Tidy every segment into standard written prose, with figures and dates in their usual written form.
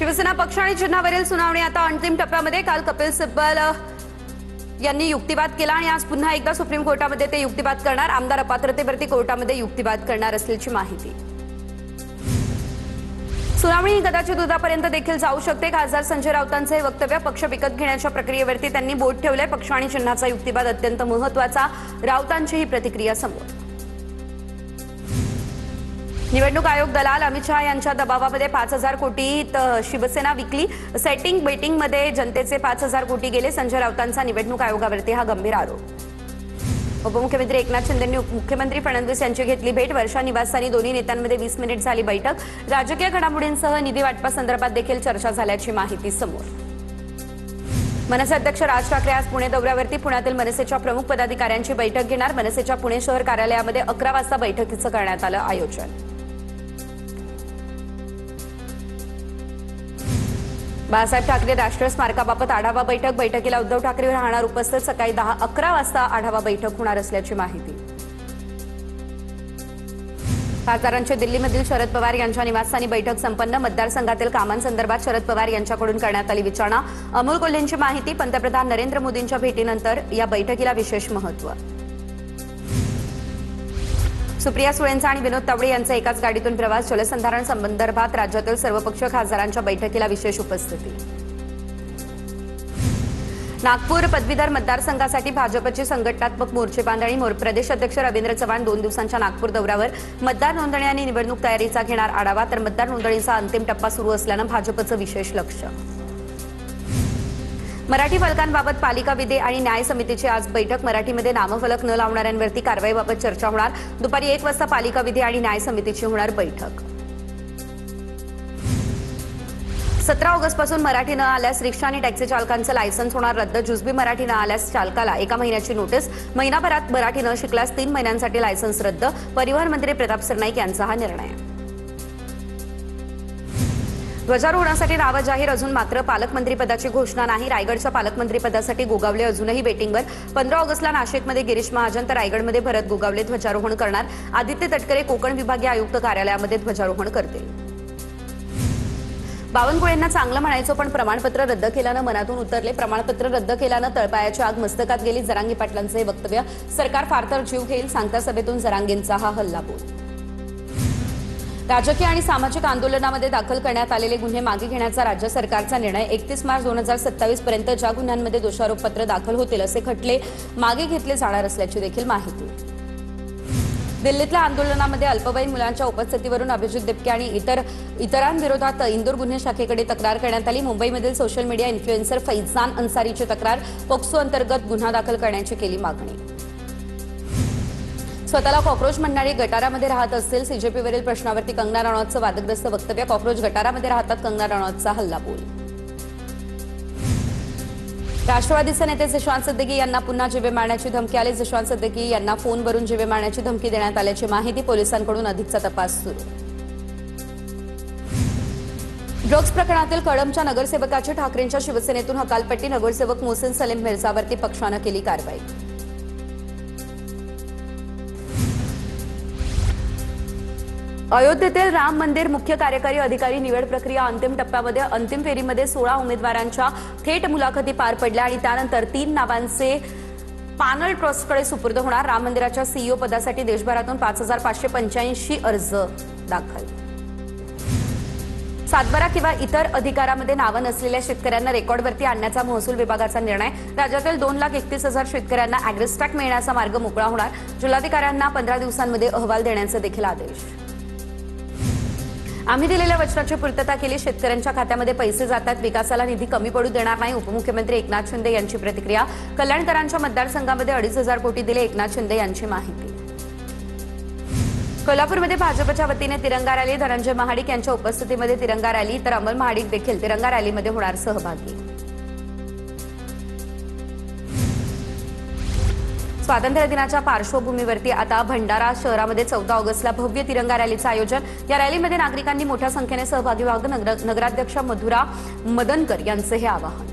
शिवसेना पक्ष आणि चिन्हावरील सुनावणी आता अंतिम टप्प्यामध्ये। काल कपिल सिब्बल यांनी युक्तिवाद केला आणि आज पुन्हा एकदा सुप्रीम कोर्टामध्ये ते युक्तिवाद करणार। आमदार अपात्रतेवरती कोर्टामध्ये युक्तिवाद करणार असल्याची माहिती। सुनावणी कदाचित उद्यापर्यंत देखील जाऊ शकते। खासदार संजय राऊतांचे वक्तव्य पक्ष विकत घेण्याच्या प्रक्रियेवरती त्यांनी बोट ठेवलंय। पक्ष आणि चिन्हाचा युक्तिवाद अत्यंत महत्त्वाचा, राऊतांची ही प्रतिक्रिया समोर। निवडणूक आयोग दलाल अमित शहा यांच्या दबावामध्ये 5,000 कोटी शिवसेना विकली। सेटिंग बेटिंगमध्ये जनतेचे 5,000 कोटी गेले। संजय राऊतांचा निवडणूक आयोगावरती हा गंभीर आरोप। उपमुख्यमंत्री एकनाथ शिंदेंनी मुख्यमंत्री फडणवीस यांची घेतली भेट। वर्षा निवासस्थानी दोन्ही नेत्यांमध्ये 20 मिनिट झाली बैठक। राजकीय घडामोडींसह निधी वाटपासंदर्भात देखील चर्चा झाल्याची माहिती समोर। मनसे अध्यक्ष राज ठाकरे आज पुणे दौऱ्यावरती। पुण्यातील मनसेच्या प्रमुख पदाधिकाऱ्यांची बैठक घेणार। मनसेच्या पुणे शहर कार्यालयामध्ये 11 वाजता बैठकीचं करण्यात आलं आयोजन। बाळासाहेब ठाकरे राष्ट्रीय स्मारकाबाबत आढावा बैठक। बैठकीला उद्धव ठाकरे राहणार उपस्थित। सकाळी 10-11 वाजता आढावा बैठक होणार असल्याची माहिती। खासदारांची दिल्लीमधील शरद पवार यांच्या निवासस्थानी बैठक संपन्न। मतदारसंघातील कामांसंदर्भात शरद पवार यांच्याकडून करण्यात आली विचारणा। अमोल कोल्हेंची माहिती। पंतप्रधान नरेंद्र मोदींच्या भेटीनंतर या बैठकीला विशेष महत्त्व। सुप्रिया सुळेंचा आणि विनोद तावडे यांचा एकाच गाडीतून प्रवास। जलसंधारण संदर्भात राज्यातील सर्वपक्षीय खासदारांच्या बैठकीला विशेष उपस्थिती। नागपूर पदवीधर मतदारसंघासाठी भाजपची संघटनात्मक मोर्चे बांधणी। प्रदेश अध्यक्ष रवींद्र चव्हाण 2 दिवसांच्या नागपूर दौऱ्यावर। मतदार नोंदणी आणि निवडणूक तयारीचा घेणार आढावा। तर मतदार नोंदणीचा अंतिम टप्पा सुरू असल्यानं भाजपचं विशेष लक्ष। मराठी फलकांबाबत पालिका विधी आणि न्याय समितीची आज बैठक। मराठीमध्ये नामफलक न लावणाऱ्यांवरती कारवाईबाबत चर्चा होणार। दुपारी 1 वाजता पालिका विधी आणि न्याय समितीची होणार बैठक। 17 ऑगस्टपासून मराठी न आल्यास रिक्षा आणि टॅक्सी चालकांचं लायसन्स होणार रद्द। जुजबी मराठी न आल्यास चालकाला 1 महिन्याची नोटीस। महिनाभरात मराठी न शिकल्यास 3 महिन्यांसाठी लायसन्स रद्द। परिवहन मंत्री प्रताप सरनाईक यांचा हा निर्णय। ध्वजारोहणासाठी नावं जाहीर अजून, मात्र पालकमंत्रीपदाची घोषणा नाही। रायगडच्या पालकमंत्रीपदासाठी गोगावले अजूनही वेटिंगवर। 15 ऑगस्टला नाशिकमध्ये गिरीश महाजन तर रायगडमध्ये भरत गोगावले ध्वजारोहण करणार। आदित्य तटकरे कोकण विभागीय आयुक्त कार्यालयामध्ये ध्वजारोहण करतील। बावनकुळेंना चांगलं म्हणायचं पण प्रमाणपत्र रद्द केल्यानं मनातून उतरले। प्रमाणपत्र रद्द केल्यानं तळपायाची आग मस्तकात गेली। जरांगे पाटलांचं हे वक्तव्य। सरकार फार तर जीव घेईल, सांगता सभेतून जरांगेंचा हा हल्लाबोल। राजकीय आणि सामाजिक आंदोलनामध्ये दाखल करण्यात आलेले गुन्हे मागे घेण्याचा राज्य सरकारचा निर्णय। 31 मार्च 2027 पर्यंत ज्या गुन्ह्यांमध्ये दोषारोपपत्र दाखल होतील असे खटले मागे घेतले जाणार असल्याची देखील माहिती। दिल्लीतल्या आंदोलनामध्ये अल्पवयीन मुलांच्या उपस्थितीवरून अभिजित दिपके आणि इतरांविरोधात इंदूर गुन्हे शाखेकडे तक्रार करण्यात आली। मुंबईमधील सोशल मीडिया इन्फ्लुएन्सर फैजान अन्सारीची तक्रार। पोक्सो अंतर्गत गुन्हा दाखल करण्याची केली मागणी। स्वतःला कॉक्रोच म्हणणारे गटारामध्ये राहत असतील, सीजेपीवरील प्रश्नावरती कंगना रनौतचं वादग्रस्त वक्तव्य। कॉक्रोच गटारामध्ये राहतात, कंगना रनौतचा हल्लाबोल। राष्ट्रवादीचे नेते जशवंत सिद्दीकी यांना पुन्हा जीवे मारण्याची धमकी आली। जशवंत सिद्दीकी यांना फोनवरून जीवे मारण्याची धमकी देण्यात आल्याची माहिती। पोलिसांकडून अधिकचा तपास सुरू। ड्रग्ज प्रकरणातील कळंबच्या नगरसेवकाची ठाकरेंच्या शिवसेनेतून हकालपट्टी। नगरसेवक मोहसिन सलीम मिर्झावरती पक्षानं केली कारवाई। अयोध्येतील राम मंदिर मुख्य कार्यकारी अधिकारी निवड प्रक्रिया अंतिम टप्प्यामध्ये। अंतिम फेरीमध्ये 16 उमेदवारांच्या थेट मुलाखती पार पडल्या आणि त्यानंतर 3 नावांचे पॅनल ट्रस्टकडे सुपूर्द होणार। राम मंदिराच्या सीईओ पदासाठी देशभरातून 5,585 अर्ज दाखल। सातबारा किंवा इतर अधिकारामध्ये नावं नसलेल्या शेतकऱ्यांना रेकॉर्डवरती आणण्याचा महसूल विभागाचा निर्णय। राज्यातील 2,31,000 शेतकऱ्यांना अॅग्रिस्टॅक मिळण्याचा मार्ग मोकळा होणार। जिल्हाधिकाऱ्यांना 15 दिवसांमध्ये अहवाल देण्याचे देखील आदेश। आम्ही दिलेल्या वचनाची पूर्तता केली, शेतकऱ्यांच्या खात्यामध्ये पैसे जातात, विकासाला निधी कमी पडू देणार नाही। उपमुख्यमंत्री एकनाथ शिंदे यांची प्रतिक्रिया। कल्याणकरांच्या मतदारसंघामध्ये 2,500 कोटी दिले, एकनाथ शिंदे यांची माहिती। कोल्हापूरमध्ये भाजपच्या वतीने तिरंगा रॅली। धनंजय महाडिक यांच्या उपस्थितीमध्ये तिरंगा रॅली, तर अमल महाडिक देखील तिरंगा रॅलीमध्ये होणार सहभागी। स्वातंत्र्य दिनाच्या पार्श्वभूमीवरती आता भंडारा शहरामध्ये 14 ऑगस्टला भव्य तिरंगा रॅलीचं आयोजन। या रॅलीमध्ये नागरिकांनी मोठ्या संख्येने सहभागी व्हावं। नगराध्यक्ष मधुरा मदनकर यांचे हे आवाहन।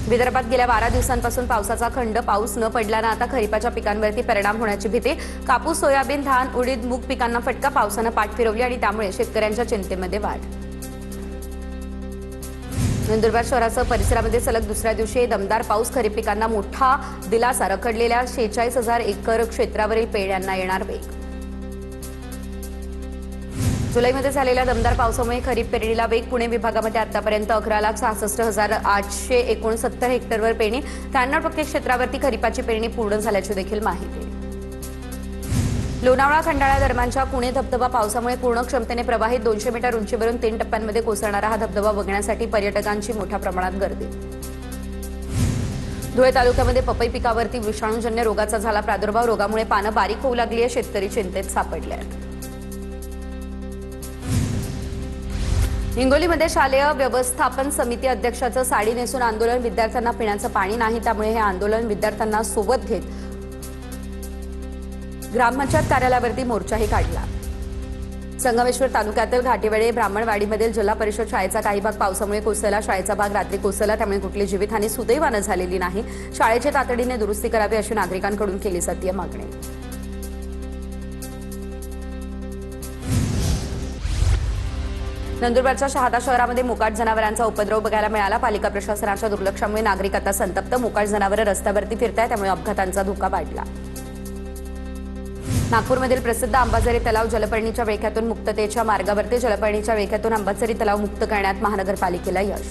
विदर्भात गेल्या 12 दिवसांपासून पावसाचा खंड। पाऊस न पडल्यानं आता खरीपाच्या पिकांवरती परिणाम होण्याची भीती। कापूस, सोयाबीन, धान, उडीद, मूग पिकांना फटका। पावसानं पाठ फिरवली आणि त्यामुळे शेतकऱ्यांच्या चिंतेमध्ये वाढ। नंदुरबार शहरासह परिसरामध्ये सलग दुसऱ्या दिवशी दमदार पाऊस खरीप पिकांना मोठा दिलासा. रखडलेल्या 46,000 एकर क्षेत्रावरील पेरण्यांना येणार वेग. जुलैमध्ये झालेल्या दमदार पावसामुळे खरीप पेरणीला वेग. पुणे विभागामध्ये आतापर्यंत 11,66,869 हेक्टरवर पेरणी. 93% क्षेत्रावरती खरीपाची पेरणी पूर्ण झाल्याची देखील माहिती. लोणावळा खंडाळा दरम्यानच्या पुणे धबधबा पावसामुळे पूर्ण क्षमतेने प्रवाहित. 200 मीटर उंचीवरून 3 टप्प्यांमध्ये कोसळणारा हा धबधबा बघण्यासाठी पर्यटकांची मोठ्या प्रमाणात गर्दी. धुळे तालुक्यामध्ये पपई पिकावरती विषाणूजन्य रोगाचा झाला प्रादुर्भाव. रोगामुळे पानं बारीक होऊ लागली आहे. शेतकरी चिंतेत सापडले आहेत. हिंगोलीमध्ये शालेय व्यवस्थापन समिती अध्यक्षाचं साडी नेसून आंदोलन. विद्यार्थ्यांना पिण्याचं पाणी नाही, त्यामुळे हे आंदोलन विद्यार्थ्यांना सोबत घेत ग्रामपंचायत कार्यालयावरती मोर्चाही काढला. संगमेश्वर तालुक्यातील घाटेवाडी ब्राह्मणवाडीमधील जिल्हा परिषद शाळेचा काही भाग पावसामुळे कोसळला. शाळेचा भाग रात्री कोसळला, त्यामुळे कुठली जीवितहानी सुदैवानं झालेली नाही. शाळेची तातडीने दुरुस्ती करावी अशी नागरिकांकडून केली जाते मागणी. नंदुरबारच्या शहादा शहरामध्ये मोकाट जनावरांचा उपद्रव बघायला मिळाला. पालिका प्रशासनाच्या दुर्लक्षामुळे नागरिक आता संतप्त. मोकाट जनावरं रस्त्यावरती फिरतायत, त्यामुळे अपघातांचा धोका वाढला. नागपूरमधील प्रसिद्ध अंबाझरी तलाव जलपर्णीच्या विळख्यातून मुक्ततेच्या मार्गावरती. जलपर्णीच्या विळख्यातून अंबाझरी तलाव मुक्त करण्यात महानगरपालिकेला यश.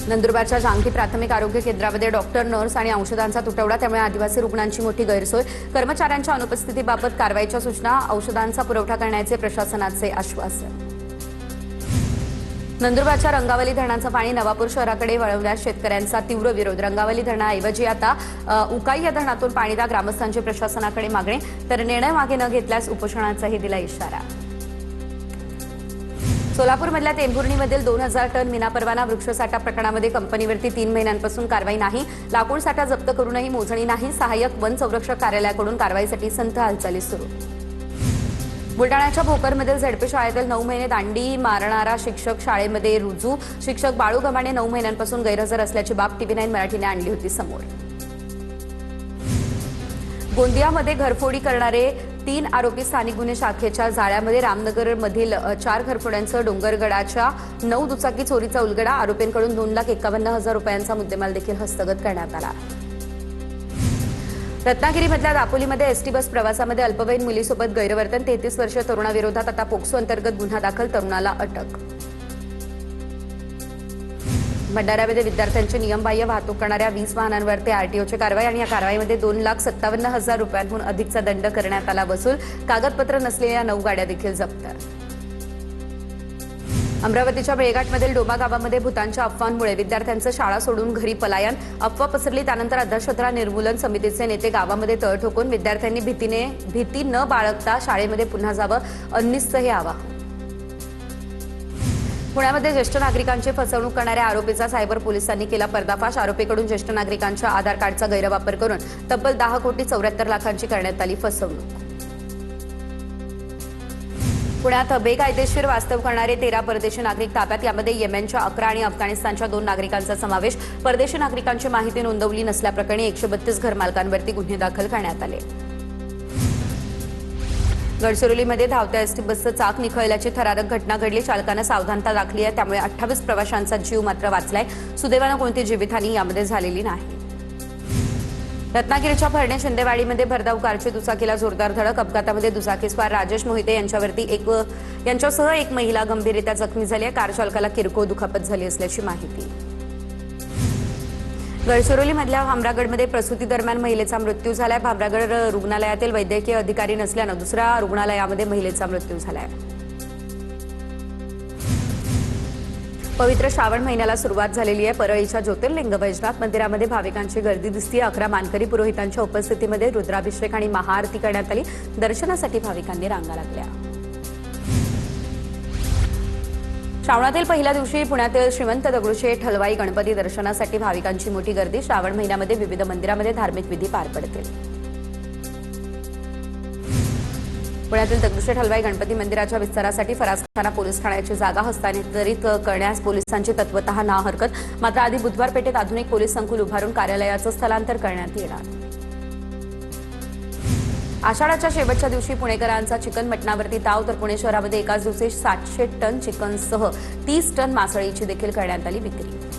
नंदुरबारच्या जांगी प्राथमिक आरोग्य केंद्रामध्ये डॉक्टर, नर्स आणि औषधांचा तुटवडा, त्यामुळे आदिवासी रुग्णांची मोठी गैरसोय. कर्मचाऱ्यांच्या अनुपस्थितीबाबत कारवाईच्या सूचना. औषधांचा पुरवठा करण्याचे प्रशासनाचे आश्वासन. नंदुरबारच्या रंगावली धरणाचं पाणी नवापूर शहराकडे वळवल्यास शेतकऱ्यांचा तीव्र विरोध. रंगावली धरणाऐवजी आता उकाई या धरणातून पाणी द्या, ग्रामस्थांची प्रशासनाकडे मागणी. तर निर्णय मागे न घेतल्यास उपोषणाचाही दिला इशारा. सोलापूरमधल्या टेंभुर्णीमधील 2,000 टन विना परवाना वृक्षसाठा प्रकरणामध्ये कंपनीवरती 3 महिन्यांपासून कारवाई नाही. लाकूड साठा जप्त करूनही मोजणी नाही. सहाय्यक वन संरक्षक कार्यालयाकडून कारवाईसाठी संथ हालचाली सुरू. बुलडाण्याच्या भोकरमधील झेडपी शाळेतील 9 महिने दांडी मारणारा शिक्षक शाळेमध्ये रुजू. शिक्षक बाळू गव्हाणे 9 महिन्यांपासून गैरहजर असल्याची बाब TV9 मराठीने आणली होती समोर. गोंदियामध्ये घरफोडी करणारे 3 आरोपी स्थानिक गुन्हे शाखेच्या जाळ्यामध्ये. रामनगरमधील 4 घरफोड्यांसह डोंगरगडाच्या 9 दुचाकी चोरीचा उलगडा. आरोपींकडून 2,51,000 रुपयांचा मुद्देमाल देखील हस्तगत करण्यात आला. रत्नागिरीमधल्या दापोलीमध्ये एसटी बस प्रवासामध्ये अल्पवयीन मुलीसोबत गैरवर्तन. 33 वर्षीय तरुणाविरोधात आता पोक्सो अंतर्गत गुन्हा दाखल. तरुणाला अटक. भंडाऱ्यामध्ये विद्यार्थ्यांची नियमबाह्य वाहतूक करणाऱ्या 20 वाहनांवरती आरटीओची कारवाई. आणि या कारवाईमध्ये 2,57,000 रुपयांहून अधिकचा दंड करण्यात आला वसूल. कागदपत्र नसलेल्या 9 गाड्या देखील जप्त. अमरावतीच्या मेळघाटमधील डोमा गावामध्ये भूतांच्या अफवांमुळे विद्यार्थ्यांचं शाळा सोडून घरी पलायन. अफवा पसरली, त्यानंतर अंधश्रद्धा निर्मूलन समितीचे नेते गावामध्ये तळ ठोकून. विद्यार्थ्यांनी भीती न बाळगता शाळेमध्ये पुन्हा जावं, अन्निस्त हे आवाहन. पुण्यामध्ये ज्येष्ठ नागरिकांची फसवणूक करणाऱ्या आरोपीचा सायबर पोलिसांनी केला पर्दाफाश. आरोपीकडून ज्येष्ठ नागरिकांच्या आधार कार्डचा गैरवापर करून तब्बल 10,74 लाखांची करण्यात आली फसवणूक. पुण्यात बेकायदेशीर वास्तव करणारे 13 परदेशी नागरिक ताब्यात. यामध्ये येमेनच्या 11 आणि अफगाणिस्तानच्या 2 नागरिकांचा समावेश. परदेशी नागरिकांची माहिती नोंदवली नसल्याप्रकरणी 132 घरमालकांवरती गुन्हे दाखल करण्यात आले. गडचिरोलीमध्ये धावत्या एसटी बसचं चाक निखळल्याची थरारक घटना घडली. चालकानं सावधानता दाखली आहे, त्यामुळे 28 प्रवाशांचा जीव मात्र वाचलाय. सुदैवानं कोणती जीवितहानी यामध्ये झालेली नाही. रत्नागिरीच्या भरणे शिंदेवाडीमध्ये भरधाव कारची दुचाकीला जोरदार धडक. अपघातामध्ये दुचाकीस्वार राजेश मोहिते यांच्यासह एक महिला गंभीररित्या जखमी झाली आहे. कार चालकाला किरकोळ दुखापत झाली असल्याची माहिती. गडचिरोलीमधल्या भामरागडमध्ये प्रसूती दरम्यान महिलेचा मृत्यू झालाय. भामरागड रुग्णालयातील वैद्यकीय अधिकारी नसल्यानं दुसऱ्या रुग्णालयामध्ये महिलेचा मृत्यू झालाय. पवित्र श्रावण महिन्याला सुरुवात झालेली आहे. परळीच्या ज्योतिर्लिंग वैजनाथ मंदिरामध्ये भाविकांची गर्दी दिसते. 11 मानकरी पुरोहितांच्या उपस्थितीमध्ये रुद्राभिषेक आणि महाआरती करण्यात आली. दर्शनासाठी भाविकांनी रांगा लागल्या. श्रावणातील पहिल्या दिवशी पुण्यातील श्रीमंत दगडूशेठ हलवाई गणपती दर्शनासाठी भाविकांची मोठी गर्दी. श्रावण महिन्यामध्ये विविध मंदिरामध्ये धार्मिक विधी पार पडतील. पुण्यातील दगडूशेठ हलवाई गणपती मंदिराच्या विस्तारासाठी फरासखाना पोलीस ठाण्याची जागा हस्तांतरित करण्यास पोलिसांची तत्वतः ना हरकत. मात्र आधी बुधवार पेठेत आधुनिक पोलीस संकुल उभारून कार्यालयाचं स्थलांतर करण्यात येणार. आषाढाच्या शेवटच्या दिवशी पुणेकरांचा चिकन मटणावरती ताव, तर पुणे शहरामध्ये एकाच दिवशी 700 टन चिकनसह 30 टन मासळीची देखील करण्यात आली विक्री.